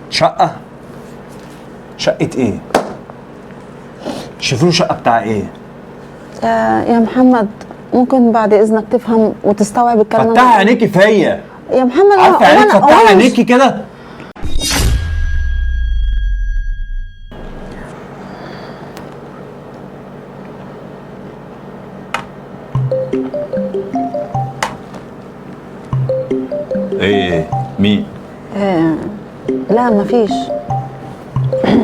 شقة؟ شقة ايه؟ شوفوا له شقة بتاع ايه؟ يا محمد ممكن بعد اذنك تفهم وتستوعب الكلام. فتحي عينيكي فيا يا محمد. عارفة عينيك، فتحي عينيكي كده. ايه مين؟ لا مفيش.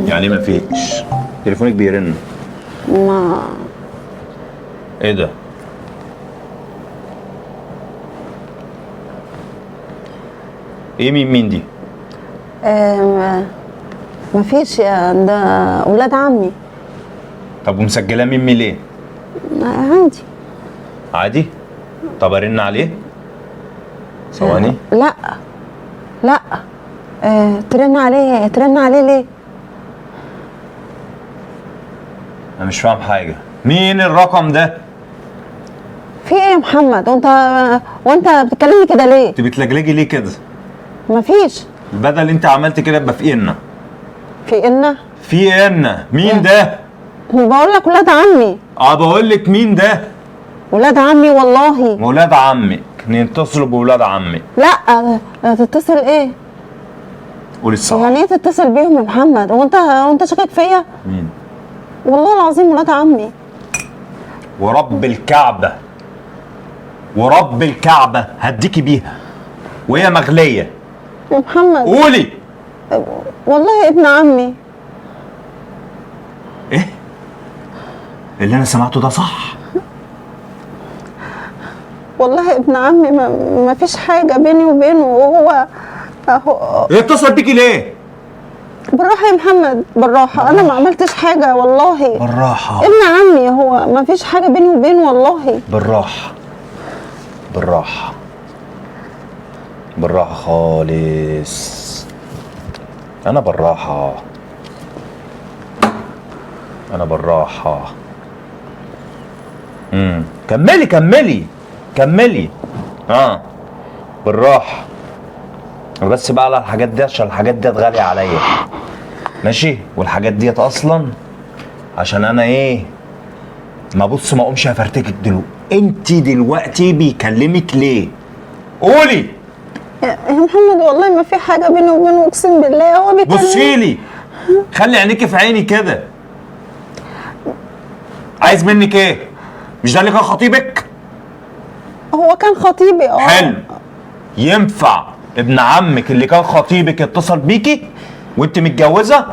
يعني ايه مفيش؟ تليفونك بيرن. ما ايه ده؟ ايه مين دي؟ مفيش ده اولاد عمي. طب ومسجلاه ميمي ليه؟ عندي. عادي؟ طب ارن عليه؟ ثواني. لا لا. ترن عليه ليه؟ انا مش فاهم حاجة. مين الرقم ده؟ في ايه يا محمد؟ وانت بتكلمني كده ليه؟ انت بتلجلجي ليه كده؟ مفيش. بدل انت عملت كده يبقى في إنا. في إنا؟ في إنا. مين ده؟ بقول لك ولاد عمي. بقول لك مين ده؟ ولاد عمي والله. ولاد عمك نتصلوا بولاد عمك. لا تتصل ايه؟ قولي الصح. يعني ايه تتصل بيهم يا محمد؟ وانت شاكك فيا؟ مين؟ والله العظيم ولاد عمي. ورب الكعبة، ورب الكعبة هديكي بيها وهي مغلية يا محمد. قولي. والله ابن عمي. ايه اللي انا سمعته ده صح؟ والله ابن عمي، ما فيش حاجة بيني وبينه، وهو اهو. اتصل بيكي ليه؟ بالراحة يا محمد، بالراحة. أنا ما عملتش حاجة والله. بالراحة. ابن عمي هو، ما فيش حاجة بيني وبينه والله. بالراحة بالراحة بالراحة خالص. أنا بالراحة، أنا بالراحة. كملي كملي كملي. بالراحة بس بقى على الحاجات دي، عشان الحاجات دي غالية عليا ماشي. والحاجات ديت أصلا عشان أنا إيه، ما بص ما اقومش هفرتكك دلوقتي. انت دلوقتي بيكلمك ليه؟ قولي. يا محمد والله ما في حاجة بيني وبينه، اقسم بالله هو بيكلمني. بصي لي، خلي عينيكي في عيني كده. عايز منك ايه؟ مش ده اللي كان خطيبك؟ هو كان خطيبي. حلو. ينفع ابن عمك اللي كان خطيبك يتصل بيكي وانت متجوزه؟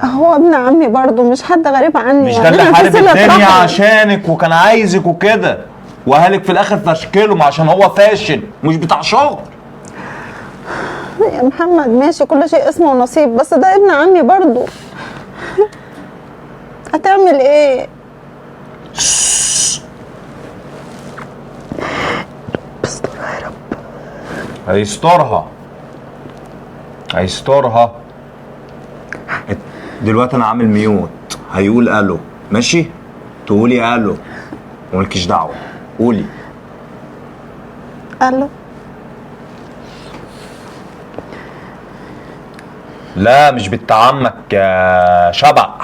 هو ابن عمي برضه، مش حد غريب عني. مش ده اللي حارب الدنيا عشانك وكان عايزك وكده، واهلك في الاخر فشكلهم عشان هو فاشل مش بتاع شغل. يا محمد ماشي، كل شيء اسمه ونصيب، بس ده ابن عمي برضه. هتعمل ايه؟ استرها يا رب. هيسترها. دلوقتي انا عامل ميوت، هيقول الو ماشي؟ تقولي الو ومالكيش دعوه. قولي الو. لا مش بنت عمك يا شبح.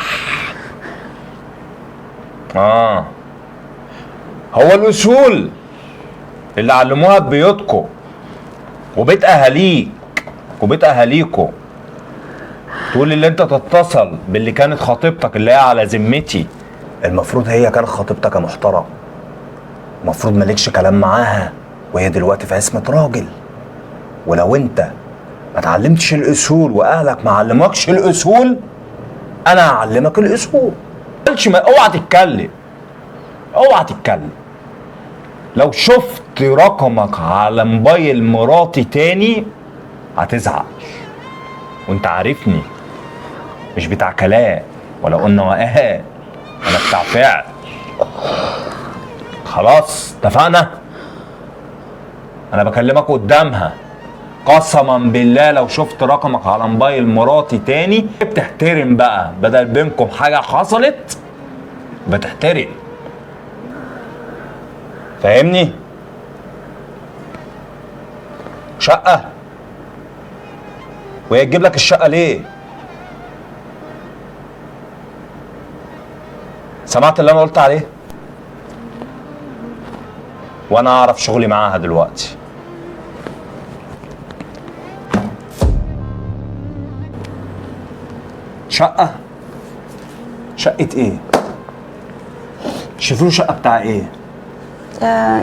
هو الاصول اللي علموها ببيوتكم وبيت اهاليك وبيت اهاليكوا، تقول اللي انت تتصل باللي كانت خطيبتك اللي هي على ذمتي. المفروض هي كانت خطيبتك يا محترم، المفروض مالكش كلام معاها، وهي دلوقتي في عصمة راجل. ولو انت ما اتعلمتش الاصول واهلك ما علمكش الاصول، انا هعلمك الاصول. اوعى تتكلم، اوعى تتكلم. لو شفت رقمك على موبايل مراتي تاني هتزعل، وانت عارفني مش بتاع كلام ولا قلنا وقال، انا بتاع فعل. خلاص اتفقنا؟ انا بكلمك قدامها، قسما بالله لو شفت رقمك على موبايل مراتي تاني بتحترم بقى، بدل بينكم حاجه حصلت بتحترم. فاهمني؟ وهي تجيب لك الشقه ليه؟ سمعت اللي انا قلت عليه؟ وانا اعرف شغلي معاها دلوقتي. شقه ايه؟ شوفوا له شقه بتاع ايه؟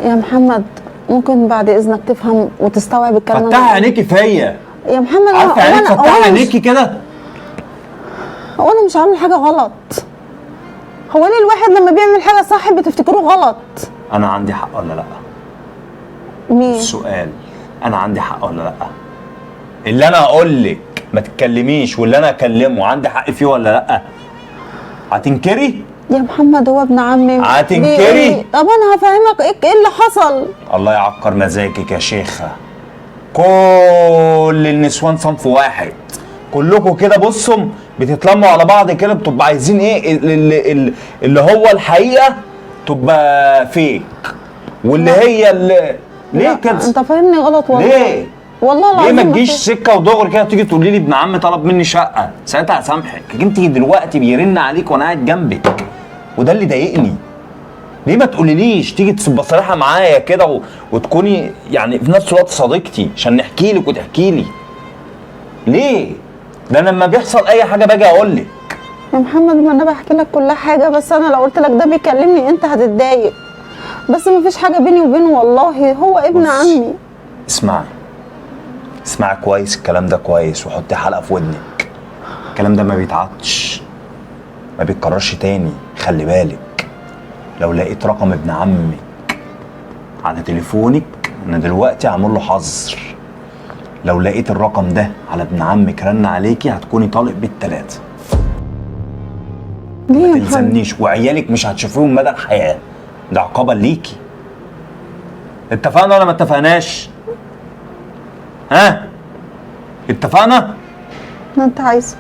يا محمد ممكن بعد اذنك تفهم وتستوعب الكلام فتحي عينيكي فيا. يا محمد عارفه عينيك، فتحي عينيكي كده. هو انا مش عامل حاجه غلط. هو ليه الواحد لما بيعمل حاجه صح بتفتكروه غلط؟ انا عندي حق ولا لا؟ مين؟ السؤال انا عندي حق ولا لا؟ اللي انا اقول لك ما تتكلميش واللي انا اكلمه عندي حق فيه ولا لا؟ هتنكري؟ يا محمد هو ابن عمي. هتنكري؟ طب انا هفهمك ايه اللي حصل. الله يعكر مزاجك يا شيخه. كل النسوان صنف واحد، كلكم كده بصوا بتتلموا على بعض كده، بتبقى عايزين ايه اللي هو الحقيقه تبقى فيك، واللي هي اللي ليه كده؟ انت فاهمني غلط والله. ليه؟ والله العظيم ليه ما تجيش سكه ودغري كده تيجي تقولي لي ابن عم طلب مني شقه، ساعتها هسامحك. انت دلوقتي بيرن عليك وانا قاعد جنبك، وده اللي ضايقني. ليه ما تقوليليش تيجي تبقى صريحه معايا كده وتكوني يعني في نفس الوقت صديقتي عشان نحكي لك وتحكي لي؟ ليه؟ ده انا لما بيحصل اي حاجه باجي اقول لك. يا محمد ما انا بحكي لك كل حاجه، بس انا لو قلت لك ده بيكلمني انت هتتضايق، بس ما فيش حاجه بيني وبينه والله، هو ابن عمي. اسمعي كويس الكلام ده كويس، وحطي حلقه في ودنك. الكلام ده ما بيتعدش، ما بيتكررش تاني. خلي بالك لو لقيت رقم ابن عمك على تليفونك، انا دلوقتي عامل له حظر. لو لقيت الرقم ده على ابن عمك رن عليكي هتكوني طالق بالتلاتة. ليه ما تلزمنيش، وعيالك مش هتشوفيهم مدى الحياه، ده عقابا ليكي. اتفقنا ولا ما اتفقناش؟ ها؟ اتفقنا؟ انت عايزه